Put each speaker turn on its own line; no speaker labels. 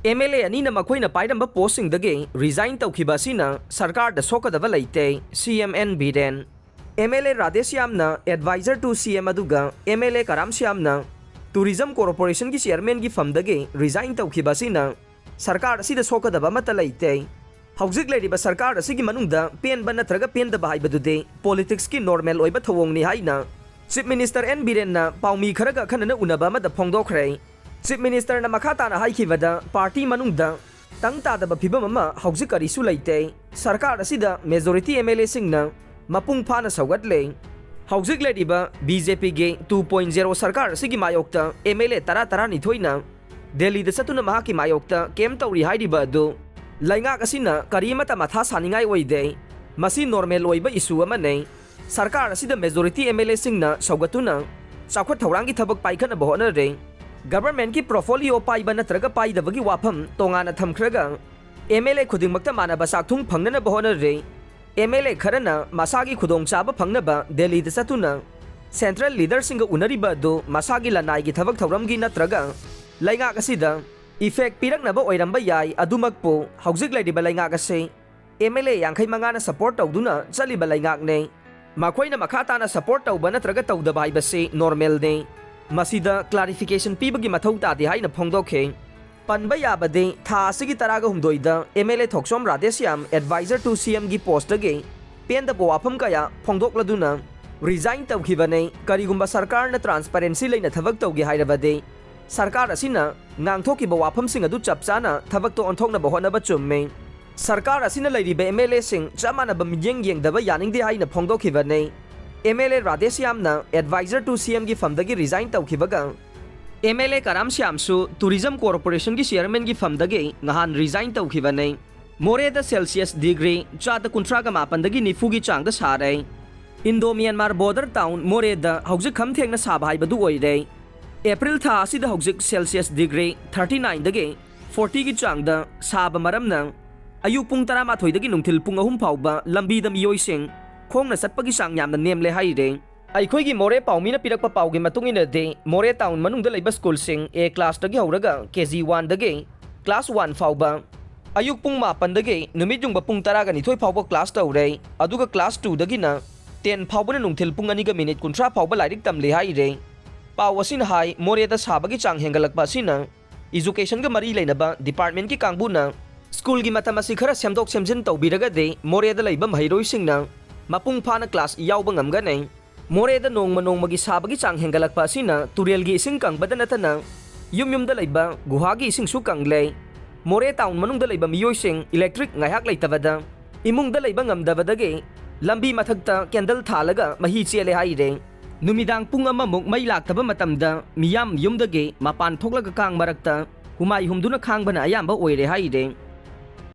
MLA अनीना मखोइना पाइरंबा पोस्टिंगदगे resign तौखिबा असिना सरकारदा सोकदबा लेते CMN Biren MLA राधेश्यामना एडवाइजर टू CM अदुगा MLA करामश्यामना टूरिज्म कॉर्पोरेशन की चेयरमैन की फमदगे रिजाइन तौखिबा असिना सरकार असिदा सोकदबा मत लेते हौजिक लेरिबा सरकार असिगी मनुंगदा पेनबा नत्रगा पेनदबा हाइबदुदे पॉलिटिक्स की नॉर्मल ओइबा थवोंगनी हाइना चीफ मिनिस्टर N Birenna पाउमी खरगा खनना उनबा मत फोंगदोखरे चीफ मिनिस्टर ना मखाताना हाइखिबदा पार्टी मनुंगदा तंग तादबा फिबम अमा हौजिक करिसु लेते सरकार असिदा मेजॉरिटी MLA सिंगना मपुंग फाना सौगतले हौजिक लेरिबा BJP गे 2.0 सरकार असिगी मायोक्ता MLA तरा निथोइना दिल्ली दा चतुना महाकी मायोक्ता केम तौरी हाइरिबा अदु लैंगाक असिना करिमता मथा सानिंगाई ओइदे मसी नॉर्मल ओइबा इशू अमने सरकार असिदा मेजॉरिटी MLA सिंगना सौगतुना चाखोट थौरांगी थबक पाइखना बहोनरे गवर्नमेंट की प्रोफोलियो पाइबा नत्रगा पाइदबगी वाफम तोंगाना थमख्रगा MLA खुदिंगमक्ता मानबा साखथुंग फंगना बहोनरे MLA खरना मसागी खुदोंचाबा फंगनबा दिल्ली दा चतुना सेंट्रल लीडर सिंग उनरिबा दो मसागी लनाइगी थबक थौरमगी नत्रगा लैंगाक असिदा इफेक्ट पिरकनबा ओइरंबा याय अदुमकपो हौजिक लेरिबा लैंगाक असे MLA 85 ना सपोर्ट तौदुना चलिबा लैंगाकने मखोइना मखाताना सपोर्ट तौबा नत्रगा तौदबा हाइबसे नॉर्मल ने मसीदा क्लारिफिकेशन पीबगी मथौ तादे हाइना फोंगदोखे पनबा याबदे था असिगी तरागा हुमदोइदा MLA Thoksom Radheshyam advisor to CM गी पोस्टगे पेनदबो वाफम कया फोंगदोक्लदुना रिजाइन तौखिबने करिगुंबा सरकारना ट्रांसपेरेंसी लेना थबक तौगे हाइरबदे सरकार असिना नांगथोकिबा वाफमसिंग अदु चपचाना थबक तो ओंथोकनबा होनबा चुम्मे सरकार असिना लेरिबा MLA सिंग चमानबा मियेंग येंगदबा यानिंगदे हाइना फोंगदोखिबने MLA राधेश्यामना एडवाइजर टू CM गी फमदगी रिजाइन तौखिबगा MLA करामश्यामसु टूरिज्म कॉर्पोरेशन की चेयरमैन की फमदगे नहान रिजाइन तौखिबने मोरेदा सेल्सियस डिग्री 4.38 निफुगी चांगदा सारे इंडो म्यांमार बॉर्डर टाउन मोरेदा हौजिक खम थेंगना साबा हाइबदु ओइरे एप्रिल था असिदा हौजिक सेल्सियस डिग्री 39 दगे 40 की चांगदा साबा मरमना अयुक पुंग 18 दगी नुंथिल पुंग 3 फाउबा लंबीदा मियोइसिंग खोंगना चटपगी चांग यामना नेमले हाइरे अखोई मोरे पाउमीना पिरकपा पाउगे मतुंगिनदे मोरे टाउन मनुंगदा लैबा स्कूलसिंग A क्लास दगी हौरगा KG 1 दगे क्लास 1 फाउबा अयुक पुंग 9 दगे नुमिजुंगबा पुंग 12 फाउबा क्लास तौरे अदुगा क्लास 2 दगिना 10 फाउबना नुंथिल पुंग 2 मिनिट 30 फाउबा लाइरिक तमले हाइरे पाउ असिना हाई मोरेदा साबगी चांग हेंगलकपा असिना एजुकेशन गा मरी लेनबा डिपार्टमेंट की कांगबुना स्कूल की मतम असि खरा सेमदोक सेमजिन तौबिरगदे मोरेदा लैबा महैरोइसिंगना मपुंग फाना क्लास याउबा ngamgane मोरेदा नोंगमगी साबगी चांग हेंगलकपा असिना तुरेलगी इसिंग कंगबदा नतना युमयुमदा लैबा गुहागी इसिंगसु कंगले मोरे टाउन मनुंगदा लैबा मियोइसिंग इलेक्ट्रिक ngayak लैतबदा इमुंगदा लैबा ngamdabadage लंबी मथक्ता कैंडल थालगा मही चेले हाइरे नुमिदांग पुंग अममुक मै लाक्तबा मतमदा मियाम युमदगे मपान थोक्लगा कांग मरक्ता हुमाई हुमदुना खांगबना अयाम्बा ओइरे हाइरे